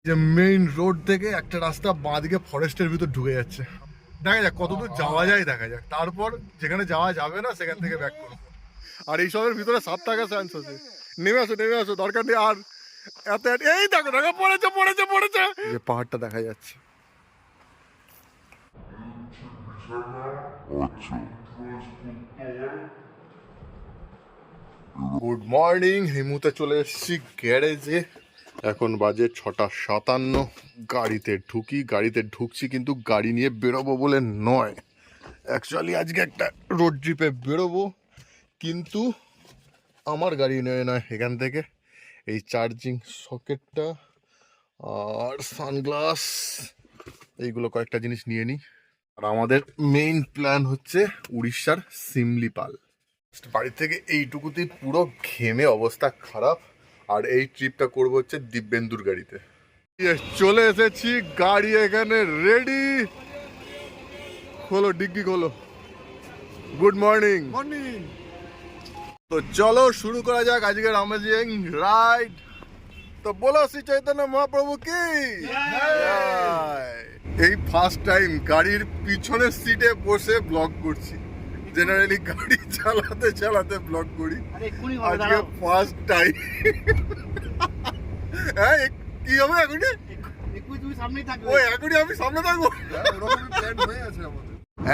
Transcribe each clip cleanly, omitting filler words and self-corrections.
যে main road থেকে একটা রাস্তা বাঁদিকে ফরেস্টের ভিতর ঢুকে যাচ্ছে। দেখা যাক কতদূর যাওয়া যায়, দেখা যাক। তারপর যেখানে যাওয়া যাবে না সেখান থেকে ব্যাক করবো। আর এইসবের ভিতরে 7 টাকা চান্স আছে। নেমে আসো, দরকার নেই আর এত। এই দেখো দেখো, পড়েছে। যে পাহাড়টা দেখা যাচ্ছে। Good morning. এই মুহূর্তে চলে এসেছি গ্যারেজে। এখন বাজে 6:57। গাড়িতে ঢুকছি, কিন্তু গাড়ি নিয়ে বেরোবো বলে নয়। অ্যাকচুয়ালি আজকে একটা রোড ট্রিপে বেরোবো, কিন্তু আমার গাড়ি নিয়ে নয়। এখান থেকে এই চার্জিং সকেটটা আর সানগ্লাস, এইগুলো কয়েকটা জিনিস নিয়ে নিই। আর আমাদের মেইন প্ল্যান হচ্ছে উড়িষ্যার সিমলিপাল। বাড়ি থেকে এইটুকুতেই পুরো ঘেমে অবস্থা খারাপ। আর এই ট্রিপটা করবো হচ্ছে দিব্যেন্দুর গাড়িতে। চলে এসেছি, গাড়ি এখানে রেডি। খোলো ডিগ্গি খোলো। Good morning. তো চলো শুরু করা যাক আজকের অ্যামেজিং রাইড। তো বলো শ্রী চৈতন্য মহাপ্রভু কি জয়। এই ফার্স্ট টাইম গাড়ির পিছনের সিটে বসে ব্লগ করছি। জেনারেলি গাড়ি চালাতে ব্লগ করি, আজকে ফার্স্ট টাইম। হ্যাঁ কি হবে এখনই? এখনই আমি সামনে থাকবো।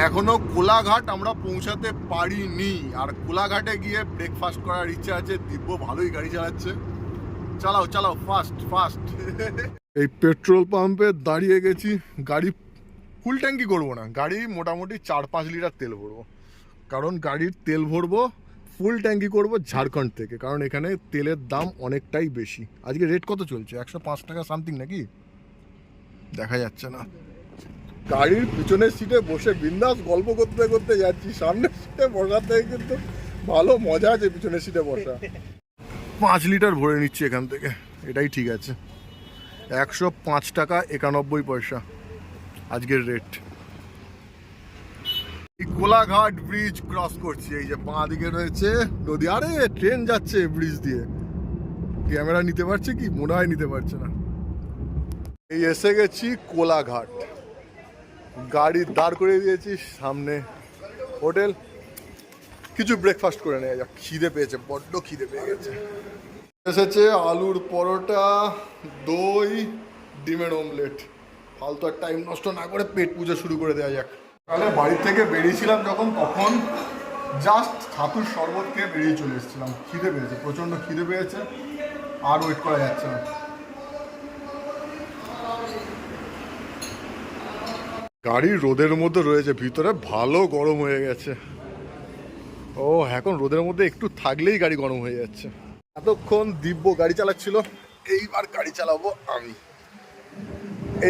এখনো কোলাঘাট আমরা পৌঁছাতে পারিনি। আর কোলাঘাটে গিয়ে ব্রেকফাস্ট করার ইচ্ছা আছে। দিব্য ভালোই গাড়ি চালাচ্ছে। চালাও ফাস্ট। এই পেট্রোল পাম্পে দাঁড়িয়ে গেছি। গাড়ি ফুল ট্যাঙ্কি করবো না, গাড়ি মোটামুটি 4-5 লিটার তেল ভরবো। কারণ গাড়ির তেল ভরবো, ফুল ট্যাঙ্কি করবো ঝাড়খণ্ড থেকে। কারণ এখানে তেলের দাম অনেকটাই বেশি। আজকে রেট কত চলছে? 105 টাকা সামথিং নাকি, দেখা যাচ্ছে না। গাড়ির পিছনের সিটে বসে বিন্দাস গল্প করতে যাচ্ছি। সামনের সিটে বসাতে কিন্তু ভালো মজা আছে, পিছনের সিটে বসা। 5 লিটার ভরে নিচ্ছি এখান থেকে, এটাই ঠিক আছে। 105 টাকা 91 পয়সা আজকের রেট। কোলাঘাট ব্রিজ ক্রস করছি। এই যে বাঁ দিকে রয়েছে নদী। আরে ট্রেন যাচ্ছে ব্রিজ দিয়ে। ক্যামেরা নিতে পারছে কি? মনে হয় নিতে পারছে না। এই এসে গেছি কোলাঘাট। গাড়ি দাঁড় করে দিয়েছি সামনে হোটেল। কিছু ব্রেকফাস্ট করে নেওয়া যাক, খিদে পেয়েছে, বড্ড খিদে পেয়ে গেছে। এসেছে আলুর পরোটা, দই, ডিমের অমলেট। ফালতু আর টাইম নষ্ট না করে পেট পুজো শুরু করে দেওয়া যাক। তাহলে বাড়ি থেকে বেরিয়েছিলাম যখন, তখন জাস্ট ছাতুর শরবত খেয়ে বেরিয়ে চলে এসেছিলাম। খিদে পেয়েছে, প্রচণ্ড খিদে পেয়েছে, আর ওয়েট করা যাচ্ছে না। গাড়ি রোদের মধ্যে রয়েছে, ভিতরে ভালো গরম হয়ে গেছে। ও এখন রোদের মধ্যে একটু থাকলেই গাড়ি গরম হয়ে যাচ্ছে। এতক্ষণ দিব্য গাড়ি চালাচ্ছিল, এইবার গাড়ি চালাবো আমি।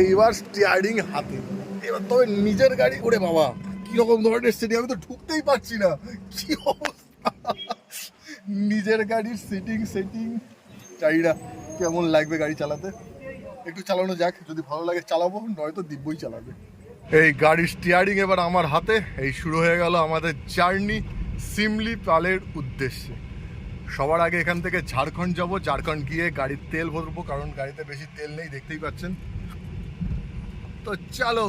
এইবার স্টিয়ারিং হাতে। এবার তবে নিজের গাড়ি। ওরে বাবা, কিরকম ধরনের সিটিং, আমি তো ঢুকতেই পারছি না, কি অবস্থা। নিজের গাড়ির সেটিং চাই না। কেমন লাগবে গাড়ি চালাতে, একটু চালানো যাক। যদি ভালো লাগে চালাবো, নয়তো দিব্যই চালাবে। এই গাড়ির স্টিয়ারিং এবার আমার হাতে। এই শুরু হয়ে গেল আমাদের জার্নি সিমলিপালের উদ্দেশ্যে। সবার আগে এখান থেকে ঝাড়খণ্ড যাব। ঝাড়খণ্ড গিয়ে গাড়ির তেল ভরবো, কারণ গাড়িতে বেশি তেল নেই, দেখতেই পাচ্ছেন। তো চলো।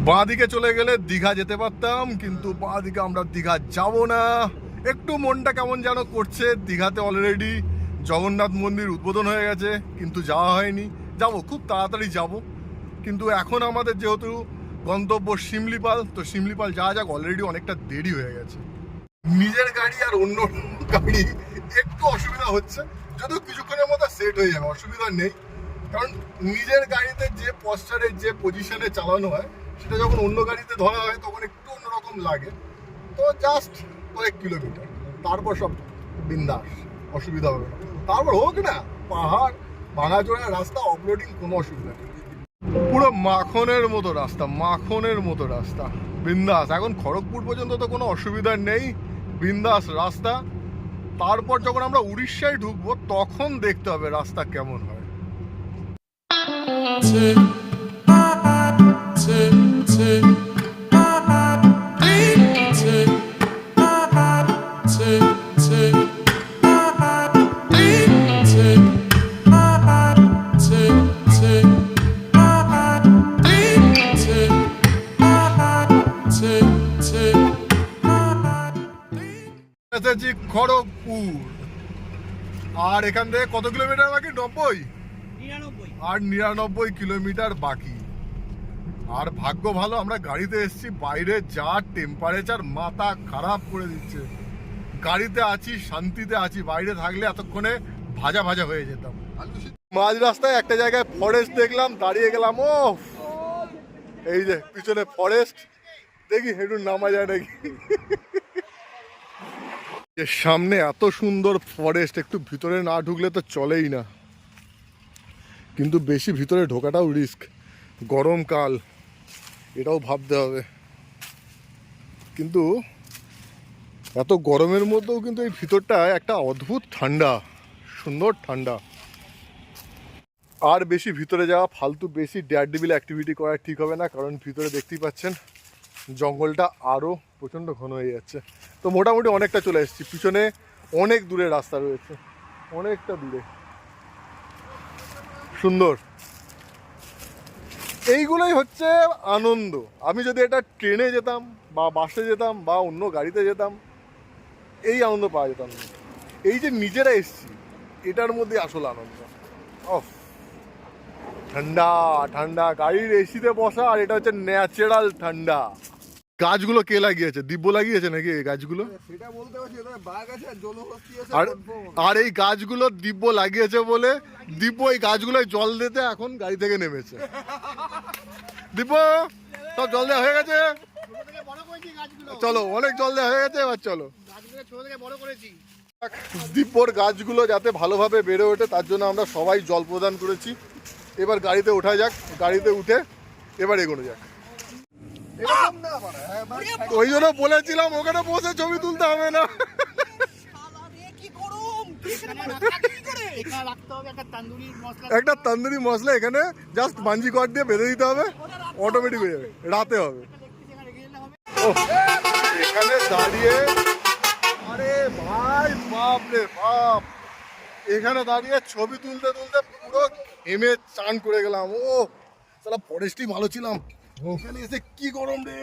বাঁ দিকে চলে গেলে দীঘা যেতে পারতাম, কিন্তু বাঁ দিকে আমরা দীঘা যাব না। একটু মনটা কেমন যেন করছে। দীঘাতে অলরেডি জগন্নাথ মন্দির উদ্বোধন হয়ে গেছে, কিন্তু যাওয়া হয়নি। যাব, খুব তাড়াতাড়ি যাব। কিন্তু এখন আমাদের যেহেতু গন্তব্য শিমলিপাল, তো শিমলিপাল যাওয়া যাক। অলরেডি অনেকটা দেরি হয়ে গেছে। নিজের গাড়ি আর অন্য গাড়ি একটু অসুবিধা হচ্ছে, যদিও কিছুক্ষণের মধ্যে সেট হয়ে যাবে, অসুবিধা নেই। কারণ নিজের গাড়িতে যে পশ্চারে, যে পজিশনে চালানো হয়, সেটা যখন অন্য গাড়িতে ধরা হয় তখন একটু অন্যরকম লাগে। তো জাস্ট কয়েক কিলোমিটার, তারপর সব বিন্দাস, অসুবিধা হবে না। তারপর হোক না পাহাড়, ভাঙাচোরা রাস্তা, অফরোডিং, কোনো অসুবিধা নেই। পুরো মাখনের মতো রাস্তা, বিন্দাস। এখন খড়গপুর পর্যন্ত তো কোনো অসুবিধা নেই, বিন্দাস রাস্তা। তারপর যখন আমরা উড়িষ্যায় ঢুকবো, তখন দেখতে হবে রাস্তা কেমন হয়। এসেছি খড়গপুর। আর এখান থেকে কত কিলোমিটার বাকি? 90 আর 99 কিলোমিটার বাকি। আর ভাগ্য ভালো আমরা গাড়িতে এসেছি, বাইরে যা টেম্পারেচার মাথা খারাপ করে দিচ্ছে। গাড়িতে আছি, শান্তিতে আছি, বাইরে থাকলে এতক্ষণে ভাজা ভাজা হয়ে যেতাম। মাঝ রাস্তায় একটা জায়গায় ফরেস্ট দেখলাম, দাঁড়িয়ে গেলাম। ও এই যে পিছনে ফরেস্ট, দেখি একটু নামা যায় নাকি। সামনে এত সুন্দর ফরেস্ট, একটু ভিতরে না ঢুকলে তো চলেই না। কিন্তু বেশি ভিতরে ঢোকাটাও রিস্ক, গরমকাল, এটাও ভাবতে হবে। কিন্তু এত গরমের মধ্যেও কিন্তু এই ভিতরটা একটা অদ্ভুত ঠান্ডা, সুন্দর ঠান্ডা। আর বেশি ভিতরে যাওয়া ফালতু, বেশি ডেয়ারডেভিল অ্যাক্টিভিটি করা ঠিক হবে না, কারণ ভিতরে দেখতেই পাচ্ছেন জঙ্গলটা আরও প্রচণ্ড ঘন হয়ে যাচ্ছে। তো মোটামুটি অনেকটা চলে এসেছি, পিছনে অনেক দূরে রাস্তা রয়েছে, অনেকটা দূরে, সুন্দর। এইগুলোই হচ্ছে আনন্দ। আমি যদি এটা ট্রেনে যেতাম বা বাসে যেতাম বা অন্য গাড়িতে যেতাম, এই আনন্দ পাওয়া যেতাম না। এই যে নিজেরা এসছি, এটার মধ্যে আসল আনন্দ। অফ, ঠান্ডা ঠান্ডা, গাড়ির এসিতে বসা, আর এটা হচ্ছে ন্যাচারাল ঠান্ডা। গাছগুলো কে লাগিয়েছে? দিব্য লাগিয়েছে নাকি এই গাছগুলো? আর এই গাছগুলো দিব্য লাগিয়েছে বলে দিব্য এই গাছগুলোয় জল দিতে এখন গাড়ি থেকে নেমেছে। দিব্য, সব জল দেওয়া হয়ে গেছে, চলো, অনেক জল দেওয়া হয়ে গেছে, এবার চলো। দিব্যর গাছগুলো যাতে ভালোভাবে বেড়ে ওঠে তার জন্য আমরা সবাই জল প্রদান করেছি। এবার গাড়িতে ওঠা যাক, গাড়িতে উঠে এবার এগোনো যাক। ওই জন্য বলেছিলাম ওখানে বসে ছবি তুলতে হবে না। একটা তন্দুরি মশলা এখানে জাস্ট বাঞ্জি কর দিয়ে বেঁধে দিতে হবে, অটোমেটিক হয়ে যাবে, রাতে হবে। এখানে দাঁড়িয়ে, আরে ভাই বাপ রে বাপ, এখানে দাঁড়িয়ে ছবি তুলতে তুলতে পুরো ঘেমে চান করে গেলাম। ও সালা, ফরেস্টই ভালো ছিলাম, ওখানে এসে কি গরম রে।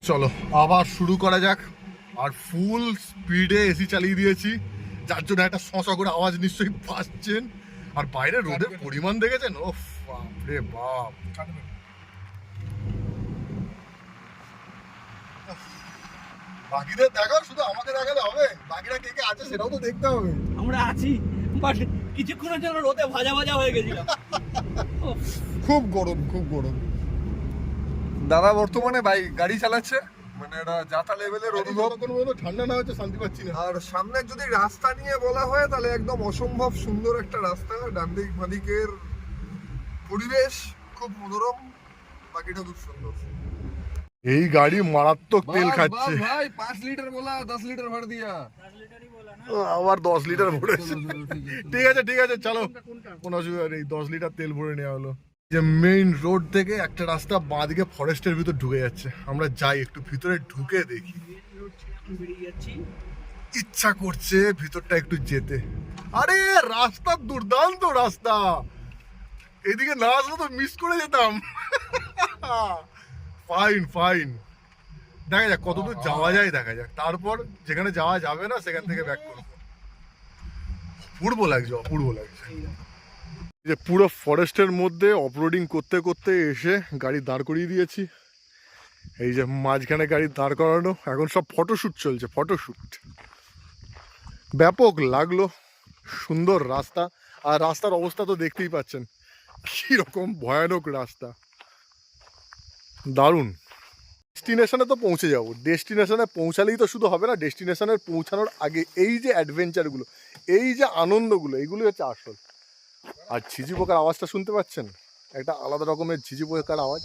চলো আবার শুরু করা যাক। আর ফুল স্পিডে এসি চালিয়ে দিয়েছি, যার জন্য একটা শশা করে আওয়াজ নিশ্চয়ই পাচ্ছেন। আর বাইরে রোদের পরিমাণ দেখেছেন? ও বাপ রে বাপ। বাকিদের দেখো, শুধু আমাকে দেখালে হবে? বাকিরা কে কে আছে সেটাও তো দেখতে হবে। আমরা আছি, বাট কিছুক্ষণের জন্য রোদে ভাজা ভাজা হয়ে গেছিলাম। খুব গরম, খুব গরম। দাদা বর্তমানে গাড়ি চালাচ্ছে, মানে এটা যাতা লেভেলের অনুভব। ঠান্ডা না হচ্ছে, শান্তি পাচ্ছি না। আর সামনে যদি রাস্তা নিয়ে বলা হয় তাহলে একদম অসম্ভব সুন্দর একটা রাস্তা। ডান দিক বাঁ দিকের পরিবেশ খুব মনোরম, বাকিটা খুব সুন্দর। এই গাড়ি মারাত্মক তেল খাচ্ছে ভাই। 5 লিটার বলা, 10 লিটার ভর দিয়া, আবার 10 লিটার ভরেছে। ঠিক আছে ঠিক আছে, চলো, কোনো অসুবিধা নেই। 10 লিটার তেল ভরে নেওয়া হলো। যে মেইন রোড থেকে একটা রাস্তা বাঁ দিকে ফরেস্টের ভিতর ঢুকে যাচ্ছে, আমরা যাই একটু ভিতরে ঢুকে দেখি। ইচ্ছা করছে ভিতরটা একটু যেতে। আরে রাস্তা দুর্দান্ত রাস্তা, এদিকে না আসলে তো মিস করে যেতাম। ফাইন ফাইন, দেখা যাক কতদূর যাওয়া যায়, দেখা যাক। তারপর যেখানে যাওয়া যাবে না সেখান থেকে ব্যাক করবো। অপূর্ব লাগছে, অপূর্ব লাগছে। যে পুরো ফরেস্টের মধ্যে অফরোডিং করতে করতে এসে গাড়ি দাঁড় করিয়ে দিয়েছি। এই যে মাঝখানে গাড়ি দাঁড় করানো, এখন সব ফটোশ্যুট চলছে, ফটোশ্যুট। ব্যাপক লাগলো, সুন্দর রাস্তা। আর রাস্তার অবস্থা তো দেখতেই পাচ্ছেন কিরকম ভয়ানক রাস্তা, দারুণ। ডেস্টিনেশনে তো পৌঁছে যাবো, ডেস্টিনেশনে পৌঁছালেই তো শুধু হবে না, ডেস্টিনেশনের পৌঁছানোর আগে এই যে অ্যাডভেঞ্চারগুলো, এই যে আনন্দগুলো, এগুলোই হচ্ছে আসল। আর ঝিঝি পোকার আওয়াজটা শুনতে পাচ্ছেন? একটা আলাদা রকমের ঝিঝি পোকার আওয়াজ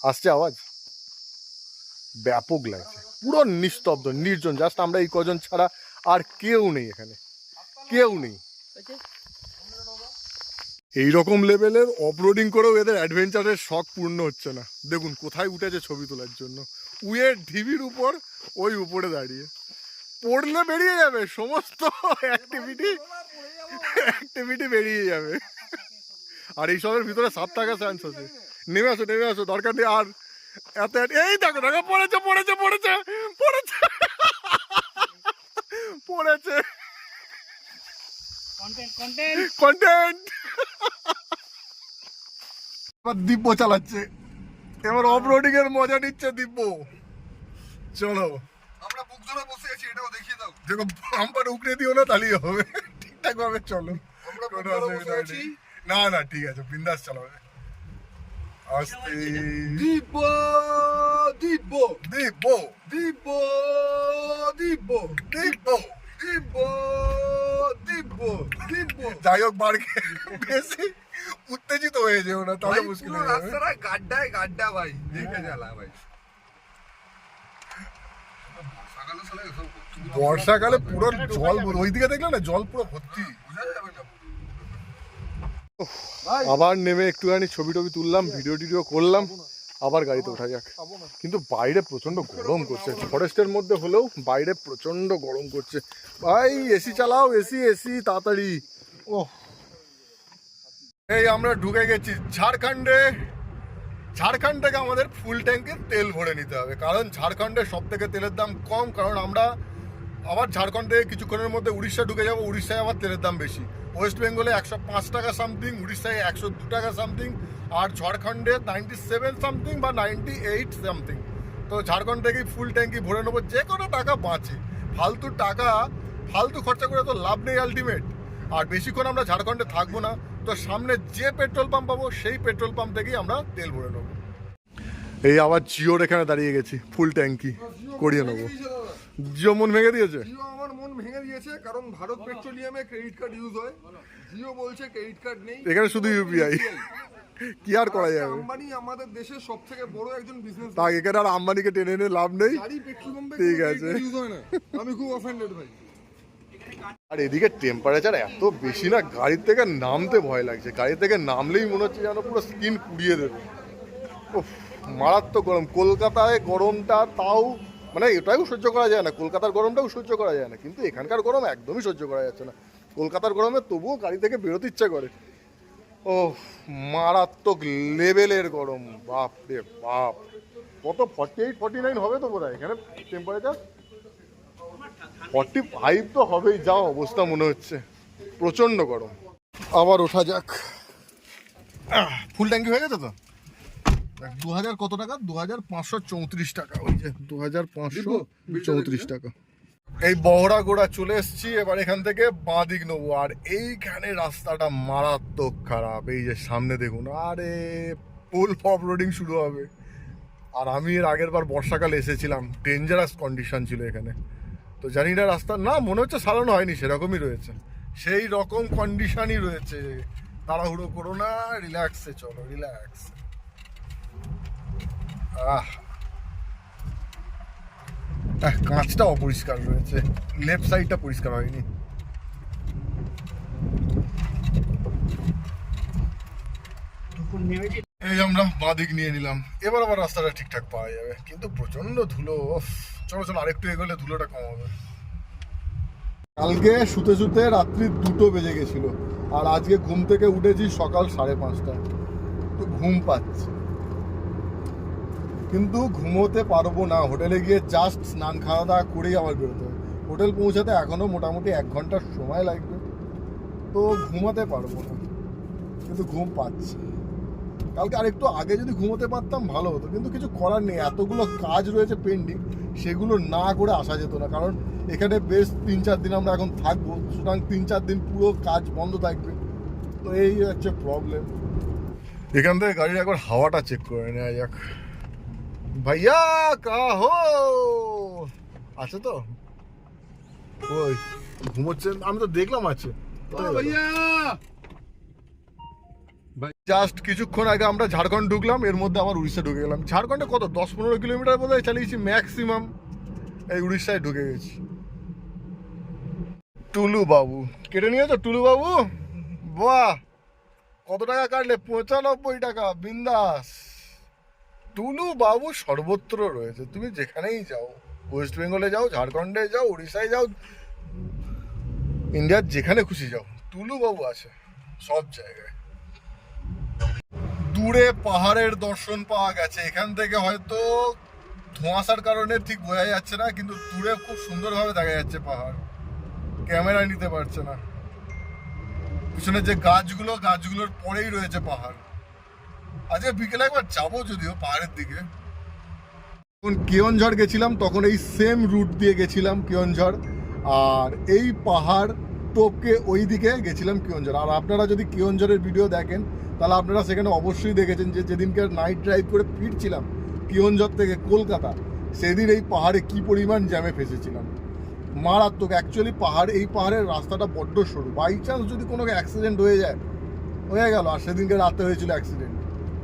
আসছে, আওয়াজ ব্যাপক লাগছে। পুরো নিস্তব্ধ, নির্জন, জাস্ট আমরা এই কজন ছাড়া আর কেউ নেই এখানে, কেউ নেই। এইরকম লেভেলের অফরোডিং করেও এদের অ্যাডভেঞ্চারের শখ পূর্ণ হচ্ছে না। দেখুন কোথায় উঠেছে ছবি তোলার জন্য, উয়ের ঢিবির উপর, ওই উপরে দাঁড়িয়ে। পড়লে বেরিয়ে যাবে সমস্ত অ্যাক্টিভিটি বেরিয়ে যাবে। আর এইসবের ভিতরে সাপ থাকার চান্স আছে। নেমে আসো, নেমে আসো, দরকার নেই আর এই দেখো দেখো পড়েছে পড়েছে পড়েছে পড়েছে পড়েছে কন্টেন্ট কন্টেন্ট কন্টেন্ট। এবার দিব্য চালাচ্ছে, এবার অফ রোডিং এর মজা নিচ্ছে দিব্য। চলো আমরা বুক ধরে বসে আছি, এটাও দেখিয়ে দাও। দেখো বাম্পার উকড়ে দিও না, তাহলেই হবে। ঠিকঠাক ভাবে চলো, আমরা বুক কোনো ধরে অসুবিধা বসে আছি। নেই। না না ঠিক আছে, বিন্দাস চালাবে। আস্তে দিব্য দিব্য দিব্য দিব্য দিব্য দিব্য। দিব্য দিব্য দিব্য। যাই হোক বাড়কে বেশি উত্তেজিত হয়ে যেও না, তাহলে ভাই, মুশকিল পুরো হয়ে যাবে। রাস্তাটা গাড্ডায় গাড্ডা ভাই, দেখে জ্বালা ভাই। বর্ষাকালে শালা এসব করতে বর্ষাকালে পুরো জল ওইদিকে দেখলে না, জল পুরো ভর্তি। বোঝা যাবে না। আবার নেমে একটুখানি ছবি টবি তুললাম, ভিডিও টিডিও করলাম, আবার গাড়িতে ওঠা যাক। কিন্তু বাইরে প্রচন্ড গরম করছে, ফরেস্টের মধ্যে হলেও বাইরে প্রচন্ড গরম করছে ভাই। এসি চালাও, এসি এসি তাড়াতাড়ি। ও এই আমরা ঢুকে গেছি ঝাড়খণ্ডে। ঝাড়খণ্ড থেকে আমাদের ফুল ট্যাঙ্কের তেল ভরে নিতে হবে, কারণ ঝাড়খণ্ডে সব থেকে তেলের দাম কম। কারণ আমরা আবার ঝাড়খণ্ডে কিছুক্ষণের মধ্যে উড়িষ্যা ঢুকে যাবো, উড়িষ্যায় আবার তেলের দাম বেশি। ওয়েস্ট বেঙ্গলে 105 টাকা সামথিং, উড়িষ্যায় 102 টাকা সামথিং, আর ঝাড়খণ্ডে 97 সামথিং বা 98 সামথিং। তো ঝাড়খণ্ড থেকেই ফুল ট্যাঙ্কি ভরে নেবো, যে কোনো টাকা বাঁচে। ফালতু খরচা করে তো লাভ নেই আলটিমেট। আর বেশিক্ষণ আমরা ঝাড়খণ্ডে থাকবো না, তো সামনে যে পেট্রোল পাম্প পাবো সেই পেট্রোল পাম্প থেকেই আমরা তেল ভরে নেবো। এই আবার জিওর এখানে দাঁড়িয়ে গেছি, ফুল ট্যাঙ্কি করিয়ে নেবো। জিও মন ভেঙে দিয়েছে। জিও আমার মন ভেঙে দিয়েছে, কারণ ভারত পেট্রোলিয়ামে ক্রেডিট কার্ড ইউজ হয়, জিও বলছে ক্রেডিট কার্ড নেই, এখানে শুধু ইউপিআই। কি আর করা যাবে? আম্বানি আমাদের দেশের সবথেকে বড় একজন বিজনেস। তা এখানে আর আম্বানিকে টেনে এনে লাভ নেই। গাড়ি পেট্রোল পাম্পে ঠিক আছে। ইউজ হয় না, আমি খুব অফেন্ডেড ভাই। আর এদিকে টেম্পারেচার এত বেশি না, গাড়ির থেকে নামতে ভয় লাগছে। গাড়ি থেকে নামলেই মনে হচ্ছে যেন পুরো স্কিন পুড়িয়ে দেবে। উফ, মারাত্মক গরম। কলকাতায় গরমটা তাও মানে এটাও সহ্য করা যায় না, কলকাতার গরমটাও সহ্য করা যায় না, কিন্তু এখানকার গরম একদমই সহ্য করা যাচ্ছে না। কলকাতার গরমে তবুও গাড়ি থেকে বেরোতে ইচ্ছা করে। ও মারাত্মক লেভেলের গরম, বাপ রে বাপ। কত 48 49 হবে তো বোধ হয় এখানে টেম্পারেচার। 45 তো হবেই, যা অবস্থা মনে হচ্ছে। প্রচন্ড গরম। আবার ওঠা যাক। ফুল ট্যাঙ্কি হয়ে গেছে তো। 2000 কত টাকা? 2534 টাকা। ওই যে 2534 টাকা। এই বহরা গোড়া চলে এসেছি, এবার এখান থেকে বাঁ দিক নেবো। আর এইখানে রাস্তাটা মারাত্মক খারাপ, এই যে সামনে দেখুন। আরে ফুল অফ রোডিং শুরু হবে। আর আমি এর আগের বার বর্ষাকালে এসেছিলাম, ডেঞ্জারাস কন্ডিশন ছিল এখানে। তো জানি না রাস্তা, না মনে হচ্ছে সারানো হয়নি, সেরকমই রয়েছে, সেই রকম কন্ডিশনই রয়েছে। তাড়াহুড়ো করো না, রিল্যাক্সে চলো, রিল্যাক্স। কাঁচটা অপরিষ্কার রয়েছে, লেফট সাইডটা পরিষ্কার হয়নি। এই আমরা বাঁ দিক নিয়ে নিলাম, এবার আবার রাস্তাটা ঠিকঠাক পাওয়া যাবে, কিন্তু প্রচন্ড ধুলো। চলো চলো আরেকটু এগোলে ধুলোটা কম হবে। কালকে শুতে শুতে রাত্রি 2টো বেজে গেছিল, আর আজকে ঘুম থেকে উঠেছি সকাল 5:30টায়। তো ঘুম পাচ্ছে, কিন্তু ঘুমোতে পারবো না। হোটেলে গিয়ে জাস্ট স্নান খাওয়া দাওয়া করেই আবার বেরোতে হবে। হোটেল পৌঁছাতে এখনো মোটামুটি 1 ঘন্টার সময় লাগবে, তো ঘুমাতে পারবো না, কিন্তু ঘুম পাচ্ছে। কালকে আরেকটু আগে যদি ঘুমোতে পারতাম ভালো হতো, কিন্তু কিছু করার নেই। এতগুলো কাজ রয়েছে পেন্ডিং, সেগুলো না করে আসা যেত না। কারণ এখানে বেশ 3-4 দিন আমরা এখন থাকবো, সুতরাং 3-4 দিন পুরো কাজ বন্ধ থাকবে। তো এই হচ্ছে প্রবলেম। এখান থেকে গাড়ির একবার হাওয়াটা চেক করে নেওয়া যাক। ভাইয়া কা হো আছে তো? ওই ঘুমোচ্ছেন, আমি তো দেখলাম আছে। ভাইয়া জাস্ট কিছুক্ষণ আগে আমরা ঝাড়খণ্ড ঢুকলাম, এর মধ্যে আবার উড়িষ্যা ঢুকে গেলাম। ঝাড়খণ্ডে কত 10-15 কিলোমিটার বোধহয় চালিয়েছি ম্যাক্সিমাম, এই উড়িষ্যায় ঢুকে গেছি। টুলু বাবু কেটে নিয়েছো? টুলু বাবু বাহ, কত টাকা কাটলে? 95 টাকা, বিন্দাস। টুলু বাবু সর্বত্র রয়েছে, তুমি যেখানেই যাও, ওয়েস্ট বেঙ্গলে যাও, ঝাড়খণ্ডে যাও, উড়িষ্যায় যাও, ইন্ডিয়ার যেখানে খুশি যাও, টুলু বাবু আছে সব জায়গায়। দূরে পাহাড়ের দর্শন পাওয়া গেছে। এখান থেকে হয়তো ধোঁয়াশার কারণে ঠিক বোঝা যাচ্ছে না, কিন্তু দূরে খুব সুন্দরভাবে দেখা যাচ্ছে পাহাড়। ক্যামেরায় নিতে পারছে না। পিছনে যে গাছগুলোর পরেই রয়েছে পাহাড়। আজকে বিকেলে একবার যাবো যদিও পাহাড়ের দিকে। যখন কেওনঝড় গেছিলাম তখন এই সেম রুট দিয়ে গেছিলাম কেওনঝড়, আর এই পাহাড় টপকে ওই দিকে গেছিলাম কেওনঝড়। আর আপনারা যদি কেওনঝড়ের ভিডিও দেখেন তাহলে আপনারা সেখানে অবশ্যই দেখেছেন যে যেদিনকে নাইট ড্রাইভ করে ফিরছিলাম কেওনঝড় থেকে কলকাতা, সেদিন এই পাহাড়ে কি পরিমাণ জ্যামে ফেসেছিলাম, মারাত্মক। অ্যাকচুয়ালি এই পাহাড়ের রাস্তাটা বড্ড সরু, বাই চান্স যদি কোনো অ্যাক্সিডেন্ট হয়ে গেল। আর সেদিনকে রাতে হয়েছিল অ্যাক্সিডেন্ট,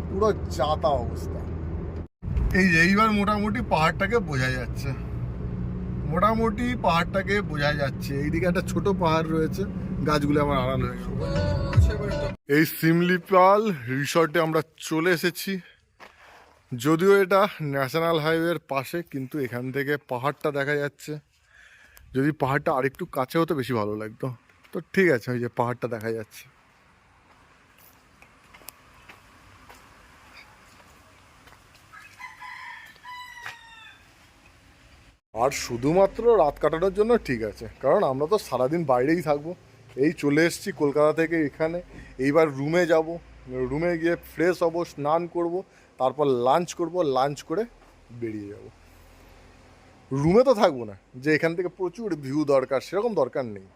পুরো যাতা অবস্থা। এইবার মোটামুটি পাহাড়টাকে বোঝা যাচ্ছে, এইদিকে একটা ছোট পাহাড় রয়েছে, গাছগুলো আমার আড়াল হয়ে গেল। এই সিমলিপাল রিসর্টে আমরা চলে এসেছি। যদিও এটা ন্যাশনাল হাইওয়ের পাশে, কিন্তু এখান থেকে পাহাড়টা দেখা যাচ্ছে। যদি পাহাড়টা আরেকটু কাছে হতো বেশি ভালো লাগতো। তো ঠিক আছে, ওই যে পাহাড়টা দেখা যাচ্ছে। আর শুধুমাত্র রাত কাটানোর জন্য ঠিক আছে, কারণ আমরা তো সারাদিন বাইরেই থাকবো। এই চলে এসেছি কলকাতা থেকে এখানে, এইবার রুমে যাব, রুমে গিয়ে ফ্রেশ হবো, স্নান করব, তারপর লাঞ্চ করব, লাঞ্চ করে বেরিয়ে যাব। রুমে তো থাকবো না, যে এখান থেকে প্রচুর ভিউ দরকার সেরকম দরকার নেই।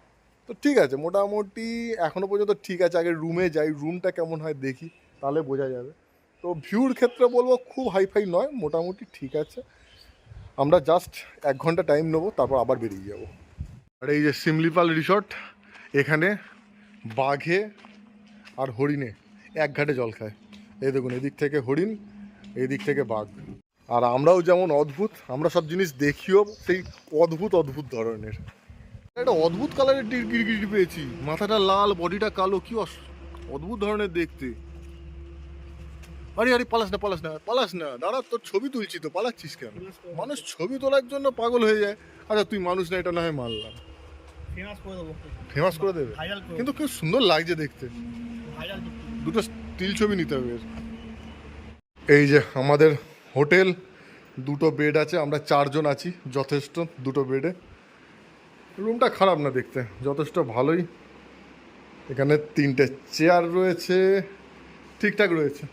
তো ঠিক আছে, মোটামুটি এখনও পর্যন্ত ঠিক আছে। আগে রুমে যাই, রুমটা কেমন হয় দেখি, তাহলে বোঝা যাবে। তো ভিউর ক্ষেত্রে বলবো খুব হাইফাই নয়, মোটামুটি ঠিক আছে। আমরা জাস্ট 1 ঘন্টা টাইম নেবো, তারপর আবার বেরিয়ে যাব। আর এই যে সিমলিপাল রিসর্ট, এখানে বাঘে আর হরিণে এক ঘাটে জল খায়। এই দেখুন, এদিক থেকে হরিণ, এদিক থেকে বাঘ। আর আমরাও যেমন অদ্ভুত, আমরা সব জিনিস দেখিও সেই অদ্ভুত ধরনের। একটা অদ্ভুত কালারের গিরগিটি পেয়েছি, মাথাটা লাল, বডিটা কালো, কি অদ্ভুত ধরনের দেখতে। আরে পালাস না, দাঁড়া, তোর ছবি তুলছি তো, পালাচ্ছিস কেন? মানুষ ছবি তোলার জন্য পাগল হয়ে যায়। আচ্ছা তুই মানুষ না, এটা না হয় মানলাম, ফেমাস করে দেবে, কিন্তু খুব সুন্দর লাগছে দেখতে। দুটো স্টিল ছবি নিতে হবে। এই যে আমাদের হোটেল, 2টো বেড আছে, আমরা 4 জন আছি, যথেষ্ট 2টো বেডে। রুমটা খারাপ না দেখতে, যথেষ্ট ভালোই। এখানে 3টে চেয়ার রয়েছে, ঠিকঠাক রয়েছে।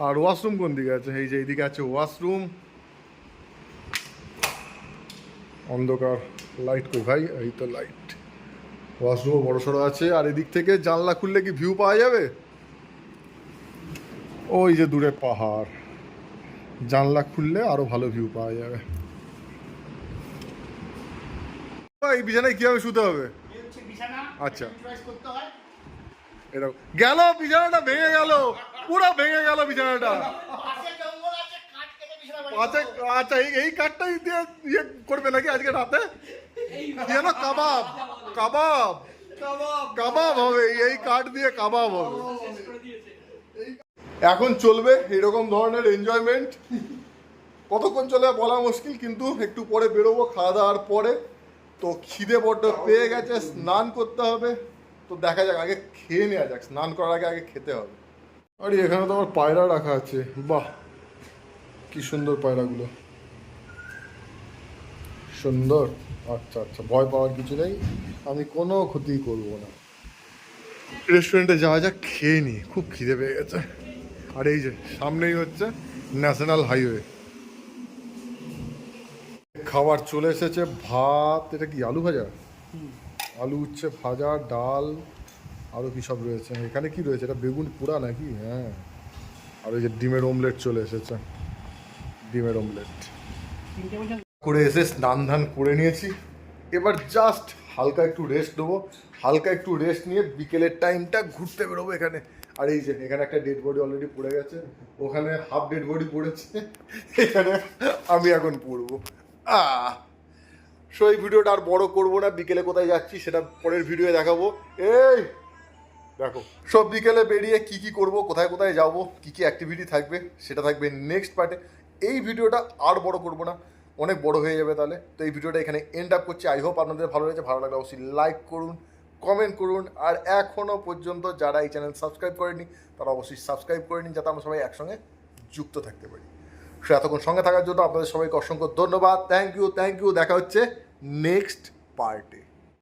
আর ওয়াশরুম কোন দিকে আছে? এই যে এইদিকে আছে ওয়াশরুম। অন্ধকার, লাইট কই ভাই? এই তো লাইট। ওয়াশরুমও বড় সড়ো আছে। আর এদিক থেকে জানলা খুললে কি ভিউ পাওয়া যাবে? ওই যে দূরে পাহাড়, জানলা খুললে আরো ভালো ভিউ পাওয়া যাবে। এই বিছানায় কিভাবে শুতে হবে? আচ্ছা, এরকম গেল, বিছানাটা ভেঙে গেল, পুরো ভেঙে গেল বিছানাটা। আচ্ছা, এই কাঠটাই দিয়ে ইয়ে করবে নাকি আজকে রাতে? যেন কাবাব হবে, এই কাঠ দিয়ে কাবাব হবে। এখন চলবে এরকম ধরনের এনজয়মেন্ট। কতক্ষণ চলে বলা মুশকিল, কিন্তু একটু পরে বেরোবো খাওয়া দাওয়ার পরে। তো খিদে বড্ড পেয়ে গেছে, স্নান করতে হবে। তো দেখা যাক, আগে খেয়ে নেওয়া যাক, স্নান করার আগে খেতে হবে। আরে এখানে তো আমার পায়রা রাখা আছে, বাহ কি সুন্দর পায়রাগুলো, সুন্দর। আচ্ছা, ভয় পাওয়ার কিছু নেই, আমি কোনো ক্ষতি করব না। রেস্টুরেন্টে যাওয়া যাক, খেয়ে নি, খুব খিদে পেয়ে গেছে। আর এই যে সামনেই হচ্ছে ন্যাশনাল হাইওয়ে। খাবার চলে এসেছে, ভাত, এটা কি আলু ভাজা? আলু উচ্ছে ভাজা, ডাল, আরও কী সব রয়েছে। এখানে কি রয়েছে? এটা বেগুন পোড়া নাকি? হ্যাঁ। আর ওই যে ডিমের অমলেট চলে এসেছে, ডিমের অমলেট করে এসে স্নান ধান করে নিয়েছি। এবার জাস্ট হালকা একটু রেস্ট নেবো, হালকা একটু রেস্ট নিয়ে বিকেলের টাইমটা ঘুরতে বেরোবো এখানে। আর এই যে এখানে একটা ডেড বডি অলরেডি পড়ে গেছে, ওখানে হাফ ডেড বডি পড়েছে, এখানে আমি এখন পড়বো। সো এই ভিডিওটা আর বড় করবো না, বিকেলে কোথায় যাচ্ছি সেটা পরের ভিডিও দেখাবো। এই দেখো, সব বিকেলে বেরিয়ে কি করব, কোথায় যাব, কি অ্যাক্টিভিটি থাকবে সেটা থাকবে নেক্সট পার্টে। এই ভিডিওটা আর বড় করব না, অনেক বড় হয়ে যাবে তাহলে। তো এই ভিডিওটা এখানে এন্ড আপ করছি। আই হোপ আপনাদের ভালো লেগেছে। ভালো লাগলে অবশ্যই লাইক করুন, কমেন্ট করুন, আর এখনও পর্যন্ত যারা এই চ্যানেল সাবস্ক্রাইব করেনি তারা অবশ্যই সাবস্ক্রাইব করে নিন, যাতে আমরা সবাই একসঙ্গে যুক্ত থাকতে পারি। সো এতক্ষণ সঙ্গে থাকার জন্য আপনাদের সবাইকে অসংখ্য ধন্যবাদ। Thank you. দেখা হচ্ছে নেক্সট পার্টে।